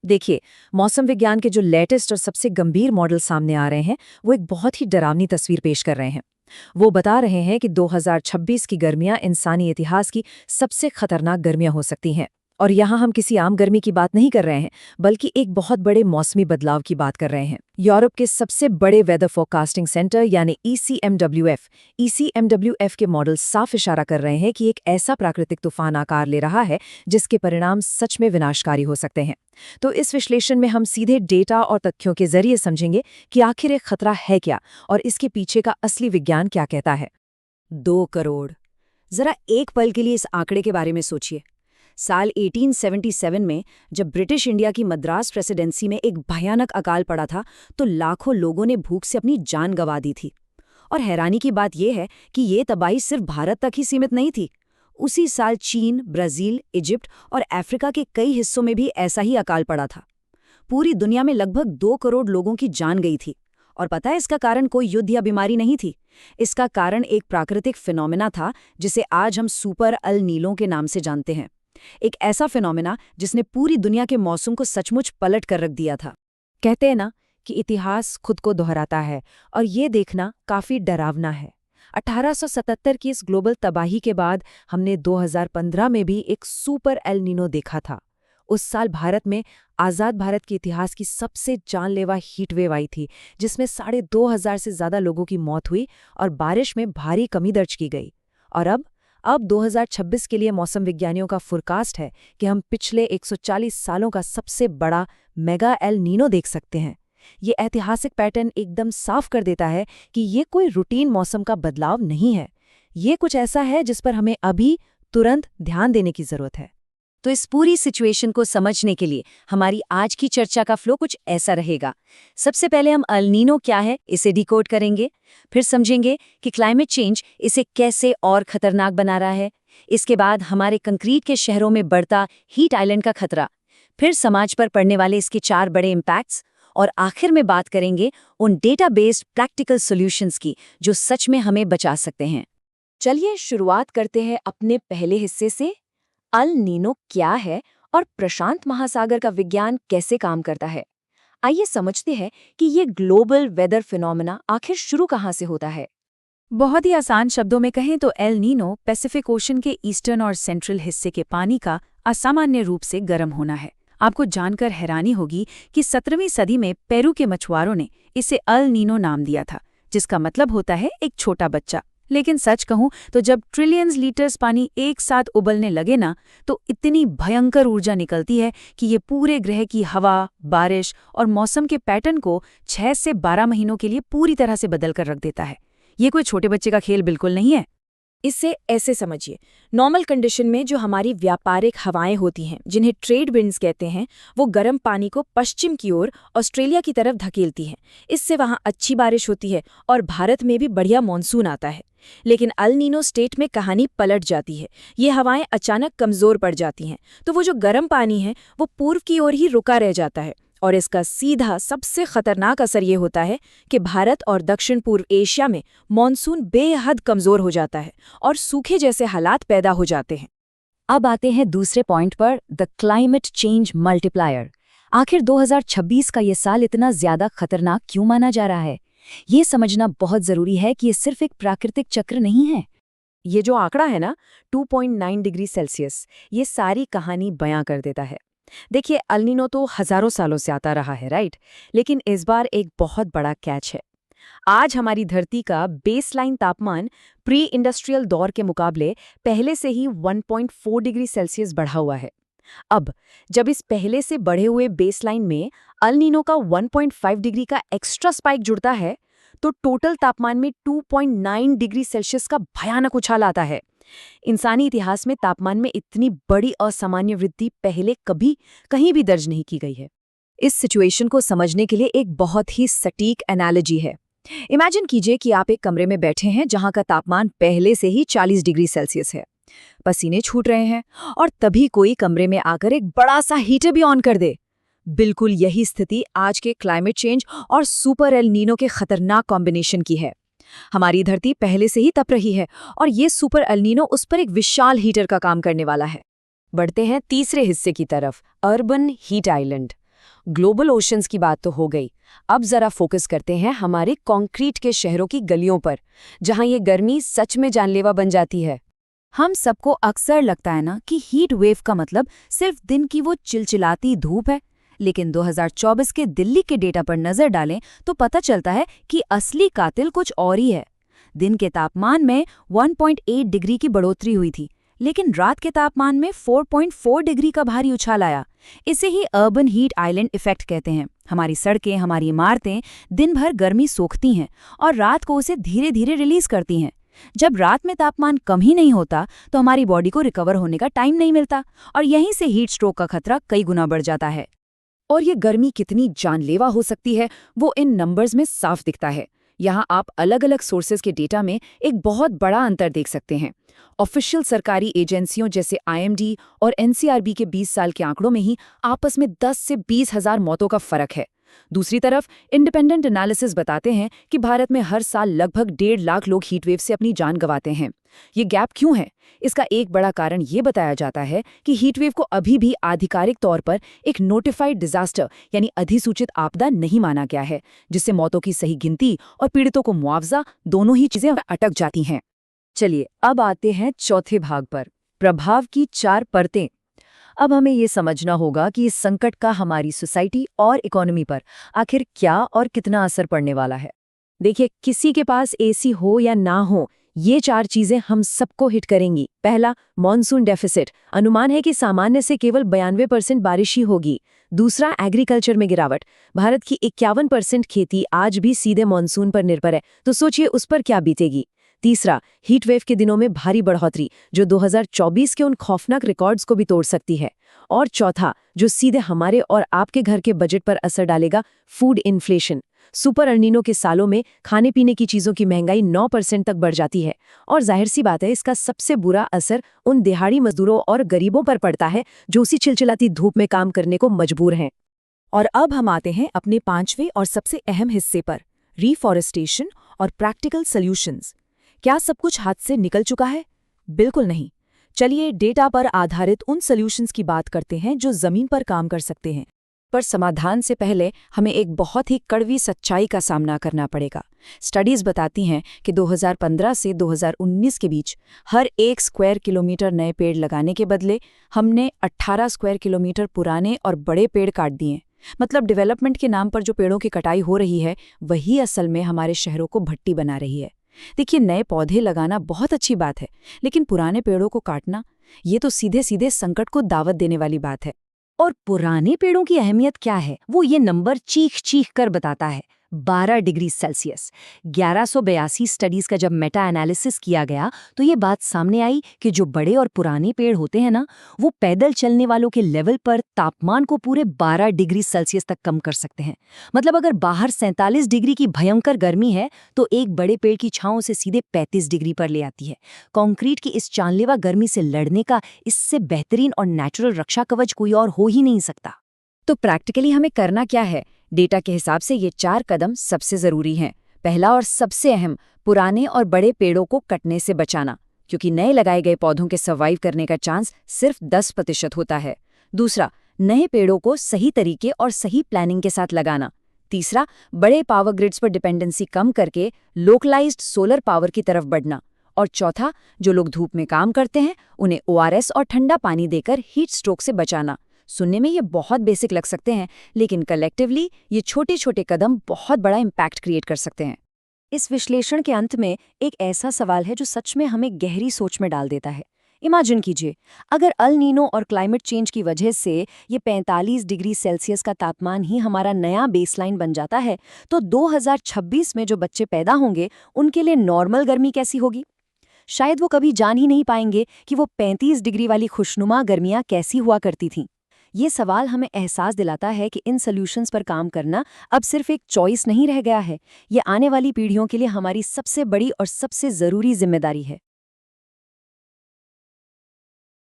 देखिए, मौसम विज्ञान के जो लेटेस्ट और सबसे गंभीर मॉडल सामने आ रहे हैं, वो एक बहुत ही डरावनी तस्वीर पेश कर रहे हैं। वो बता रहे हैं कि 2026 की गर्मियां इंसानी इतिहास की सबसे खतरनाक गर्मियां हो सकती हैं। और यहाँ हम किसी आम गर्मी की बात नहीं कर रहे हैं, बल्कि एक बहुत बड़े मौसमी बदलाव की बात कर रहे हैं। यूरोप के सबसे बड़े वेदर फोरकास्टिंग सेंटर यानी ईसीएमडब्ल्यूएफ के मॉडल साफ इशारा कर रहे हैं कि एक ऐसा प्राकृतिक तूफान आकार ले रहा है जिसके परिणाम सच में विनाशकारी हो सकते हैं। तो इस विश्लेषण में हम सीधे डेटा और तथ्यों के जरिए समझेंगे कि आखिर एक खतरा है क्या और इसके पीछे का असली विज्ञान क्या कहता है। 2 करोड़। जरा एक पल के लिए इस आंकड़े के बारे में सोचिए। साल 1877 में जब ब्रिटिश इंडिया की मद्रास प्रेसिडेंसी में एक भयानक अकाल पड़ा था तो लाखों लोगों ने भूख से अपनी जान गंवा दी थी। और हैरानी की बात यह है कि ये तबाही सिर्फ भारत तक ही सीमित नहीं थी। उसी साल चीन, ब्राजील, इजिप्ट और अफ्रीका के कई हिस्सों में भी ऐसा ही अकाल पड़ा था। पूरी दुनिया में लगभग 2 करोड़ लोगों की जान गई थी। और पता है इसका कारण कोई युद्ध या बीमारी नहीं थी। इसका कारण एक प्राकृतिक फिनोमेना था जिसे आज हम सुपर अल नीनो के नाम से जानते हैं। एक ऐसा फिनोमेना जिसने पूरी दुनिया के मौसम को सचमुच पलट कर रख दिया था। कहते हैं ना कि इतिहास खुद को दोहराता है और ये देखना काफी डरावना है। 1877 की इस ग्लोबल तबाही के बाद हमने 2015 में भी एक सुपर एल नीनो देखा था। उस साल भारत में आज़ाद भारत के इतिहास की सबसे जानलेवा हीटवेव आई थी, जिसमें 2,500 से ज्यादा लोगों की मौत हुई और बारिश में भारी कमी दर्ज की गई। और अब 2026 के लिए मौसम विज्ञानियों का फोरकास्ट है कि हम पिछले 140 सालों का सबसे बड़ा मेगा एल नीनो देख सकते हैं। ये ऐतिहासिक पैटर्न एकदम साफ कर देता है कि ये कोई रूटीन मौसम का बदलाव नहीं है। ये कुछ ऐसा है जिस पर हमें अभी तुरंत ध्यान देने की जरूरत है। तो इस पूरी सिचुएशन को समझने के लिए हमारी आज की चर्चा का फ्लो कुछ ऐसा रहेगा। सबसे पहले हम अल नीनो क्या है इसे डिकोड करेंगे, फिर समझेंगे कि क्लाइमेट चेंज इसे कैसे और खतरनाक बना रहा है। इसके बाद हमारे कंक्रीट के शहरों में बढ़ता हीट आइलैंड का खतरा, फिर समाज पर पड़ने वाले इसके 4 बड़े इम्पैक्ट्स, और आखिर में बात करेंगे उन डेटा बेस्ड प्रैक्टिकल सॉल्यूशंस की जो सच में हमें बचा सकते हैं। चलिए शुरुआत करते हैं अपने पहले हिस्से से। अल नीनो क्या है और प्रशांत महासागर का विज्ञान कैसे काम करता है। आइए समझते हैं कि ये ग्लोबल वेदर फिनोमेना आखिर शुरू कहाँ से होता है। बहुत ही आसान शब्दों में कहें तो एल नीनो पैसिफिक ओशन के ईस्टर्न और सेंट्रल हिस्से के पानी का असामान्य रूप से गर्म होना है। आपको जानकर हैरानी होगी कि 17वीं सदी में पेरू के मछुआरों ने इसे अल नीनो नाम दिया था, जिसका मतलब होता है एक छोटा बच्चा। लेकिन सच कहूं तो जब ट्रिलियंस लीटर्स पानी एक साथ उबलने लगे ना, तो इतनी भयंकर ऊर्जा निकलती है कि ये पूरे ग्रह की हवा, बारिश और मौसम के पैटर्न को 6 से 12 महीनों के लिए पूरी तरह से बदल कर रख देता है। ये कोई छोटे बच्चे का खेल बिल्कुल नहीं है। इससे ऐसे समझिए, नॉर्मल कंडीशन में जो हमारी व्यापारिक हवाएं होती हैं, जिन्हें ट्रेड विंड्स कहते हैं, वो गर्म पानी को पश्चिम की ओर ऑस्ट्रेलिया की तरफ धकेलती हैं। इससे वहां अच्छी बारिश होती है और भारत में भी बढ़िया मॉनसून आता है। लेकिन अल नीनो स्टेट में कहानी पलट जाती है। ये हवाएं अचानक कमजोर पड़ जाती हैं, तो वो जो गर्म पानी है वो पूर्व की ओर ही रुका रह जाता है। और इसका सीधा सबसे खतरनाक असर ये होता है कि भारत और दक्षिण पूर्व एशिया में मॉनसून बेहद कमजोर हो जाता है और सूखे जैसे हालात पैदा हो जाते हैं। अब आते हैं दूसरे पॉइंट पर, द क्लाइमेट चेंज मल्टीप्लायर। आखिर 2026 का ये साल इतना ज्यादा खतरनाक क्यों माना जा रहा है? ये समझना बहुत जरूरी है कि ये सिर्फ एक प्राकृतिक चक्र नहीं है। ये जो आंकड़ा है ना, 2.9 डिग्री सेल्सियस, ये सारी कहानी बयां कर देता है। देखिए, अल नीनो तो हजारों सालों से आता रहा है, राइट? लेकिन इस बार एक बहुत बड़ा कैच है। आज हमारी धरती का बेसलाइन तापमान प्री इंडस्ट्रियल दौर के मुकाबले पहले से ही 1.4 डिग्री सेल्सियस बढ़ा हुआ है। अब जब इस पहले से बढ़े हुए बेसलाइन में अल नीनो का 1.5 डिग्री का एक्स्ट्रा स्पाइक जुड़ता है, तो टोटल तापमान में 2.9 डिग्री सेल्सियस का भयानक उछाल आता है। इंसानी इतिहास में तापमान में इतनी बड़ी असामान्य वृद्धि पहले कभी कहीं भी दर्ज नहीं की गई है। इस सिचुएशन को समझने के लिए एक बहुत ही सटीक एनालॉजी है। इमेजिन कीजिए कि आप एक कमरे में बैठे हैं जहां का तापमान पहले से ही 40 डिग्री सेल्सियस है। पसीने छूट रहे हैं और तभी कोई कमरे में आकर एक बड़ा सा हीटर भी ऑन कर दे। बिल्कुल यही स्थिति आज के क्लाइमेट चेंज और सुपर एल नीनो के खतरनाक कॉम्बिनेशन की है। हमारी धरती पहले से ही तप रही है और ये सुपर एल नीनो उस पर एक विशाल हीटर का काम करने वाला है। बढ़ते हैं तीसरे हिस्से की तरफ, urban heat island. Global oceans की बात तो हो गई। अब जरा फोकस करते हैं हमारे कंक्रीट के शहरों की गलियों पर, जहां ये गर्मी सच में जानलेवा बन जाती है। हम सबको अक्सर लगता है ना कि हीट वेव का मतलब सिर्फ दिन की वो चिलचिलाती धूप है, लेकिन 2024 के दिल्ली के डेटा पर नजर डालें तो पता चलता है कि असली कातिल कुछ और ही है। दिन के तापमान में 1.8 डिग्री की बढ़ोतरी हुई थी, लेकिन रात के तापमान में 4.4 डिग्री का भारी उछाल आया। इसे ही अर्बन हीट आइलैंड इफेक्ट कहते हैं। हमारी सड़कें, हमारी इमारतें दिन भर गर्मी सोखती हैं और रात को उसे धीरे धीरे रिलीज करती हैं। जब रात में तापमान कम ही नहीं होता तो हमारी बॉडी को रिकवर होने का टाइम नहीं मिलता और यहीं से हीट स्ट्रोक का खतरा कई गुना बढ़ जाता है। और ये गर्मी कितनी जानलेवा हो सकती है वो इन नंबर्स में साफ दिखता है। यहाँ आप अलग अलग सोर्सेज के डेटा में एक बहुत बड़ा अंतर देख सकते हैं। ऑफिशियल सरकारी एजेंसियों जैसे IMD और NCRB के 20 साल के आंकड़ों में ही आपस में 10 से 20 हजार मौतों का फर्क है। दूसरी तरफ इंडिपेंडेंट एनालिसिस बताते हैं कि भारत में हर साल लगभग 1.5 लाख लोग हीटवेव से अपनी जान गंवाते हैं। ये गैप क्यों है? इसका एक बड़ा कारण ये बताया जाता है कि हीटवेव को अभी भी आधिकारिक तौर पर एक नोटिफाइड डिजास्टर यानी अधिसूचित आपदा नहीं माना गया है, जिससे मौतों की सही गिनती और पीड़ितों को मुआवजा दोनों ही चीजें अटक जाती हैं। चलिए अब आते हैं चौथे भाग पर, प्रभाव की 4 परतें। अब हमें ये समझना होगा कि इस संकट का हमारी सोसाइटी और इकोनॉमी पर आखिर क्या और कितना असर पड़ने वाला है। देखिए, किसी के पास AC हो या ना हो, ये 4 चीजें हम सबको हिट करेंगी। पहला, मॉनसून डेफिसिट। अनुमान है कि सामान्य से केवल 92% बारिश ही होगी। दूसरा, एग्रीकल्चर में गिरावट। भारत की 51% खेती आज भी सीधे मॉनसून पर निर्भर है, तो सोचिए उस पर क्या बीतेगी। तीसरा, हीटवेव के दिनों में भारी बढ़ोतरी, जो 2024 के उन खौफनाक रिकॉर्ड्स को भी तोड़ सकती है। और चौथा, जो सीधे हमारे और आपके घर के बजट पर असर डालेगा, फूड इन्फ्लेशन। सुपर एल-नीनो के सालों में खाने पीने की चीजों की महंगाई 9% तक बढ़ जाती है। और जाहिर सी बात है, इसका सबसे बुरा असर उन दिहाड़ी मजदूरों और गरीबों पर पड़ता है जो उसी चिलचिलाती धूप में काम करने को मजबूर हैं। और अब हम आते हैं अपने 5वें और सबसे अहम हिस्से पर, रिफॉरेस्टेशन और प्रैक्टिकल सॉल्यूशंस। क्या सब कुछ हाथ से निकल चुका है? बिल्कुल नहीं। चलिए डेटा पर आधारित उन सॉल्यूशंस की बात करते हैं जो जमीन पर काम कर सकते हैं। पर समाधान से पहले हमें एक बहुत ही कड़वी सच्चाई का सामना करना पड़ेगा। स्टडीज बताती हैं कि 2015 से 2019 के बीच हर 1 स्क्वायर किलोमीटर नए पेड़ लगाने के बदले हमने 18 स्क्वायर किलोमीटर पुराने और बड़े पेड़ काट दिए। मतलब डेवलपमेंट के नाम पर जो पेड़ों की कटाई हो रही है, वही असल में हमारे शहरों को भट्टी बना रही है। देखिए, नए पौधे लगाना बहुत अच्छी बात है, लेकिन पुराने पेड़ों को काटना, ये तो सीधे सीधे संकट को दावत देने वाली बात है। और पुराने पेड़ों की अहमियत क्या है, वो ये नंबर चीख चीख कर बताता है। 12 डिग्री सेल्सियस। 1182 स्टडीज का जब मेटा एनालिसिस किया गया तो ये बात सामने आई कि जो बड़े और पुराने पेड़ होते हैं ना, वो पैदल चलने वालों के लेवल पर तापमान को पूरे 12 डिग्री सेल्सियस तक कम कर सकते हैं। मतलब अगर बाहर 47 डिग्री की भयंकर गर्मी है तो एक बड़े पेड़ की छांव से सीधे 35 डिग्री पर ले आती है। कंक्रीट की इस जानलेवा गर्मी से लड़ने का इससे बेहतरीन और नेचुरल रक्षा कवच कोई और हो ही नहीं सकता। तो प्रैक्टिकली हमें करना क्या है? डेटा के हिसाब से ये 4 कदम सबसे जरूरी हैं। पहला और सबसे अहम, पुराने और बड़े पेड़ों को कटने से बचाना, क्योंकि नए लगाए गए पौधों के सर्वाइव करने का चांस सिर्फ 10% होता है। दूसरा, नए पेड़ों को सही तरीके और सही प्लानिंग के साथ लगाना। तीसरा, बड़े पावर ग्रिड्स पर डिपेंडेंसी कम करके लोकलाइज्ड सोलर पावर की तरफ बढ़ना। और चौथा, जो लोग धूप में काम करते हैं उन्हें ORS और ठंडा पानी देकर हीट स्ट्रोक से बचाना। सुनने में ये बहुत बेसिक लग सकते हैं, लेकिन कलेक्टिवली ये छोटे छोटे कदम बहुत बड़ा इम्पैक्ट क्रिएट कर सकते हैं। इस विश्लेषण के अंत में एक ऐसा सवाल है जो सच में हमें गहरी सोच में डाल देता है। इमेजिन कीजिए, अगर अल नीनो और क्लाइमेट चेंज की वजह से ये 45 डिग्री सेल्सियस का तापमान ही हमारा नया बेसलाइन बन जाता है, तो 2026 में जो बच्चे पैदा होंगे उनके लिए नॉर्मल गर्मी कैसी होगी? शायद वो कभी जान ही नहीं पाएंगे कि वो 35 डिग्री वाली खुशनुमा गर्मियां कैसी हुआ करती थीं। ये सवाल हमें एहसास दिलाता है कि इन सॉल्यूशंस पर काम करना अब सिर्फ एक चॉइस नहीं रह गया है, ये आने वाली पीढ़ियों के लिए हमारी सबसे बड़ी और सबसे ज़रूरी जिम्मेदारी है।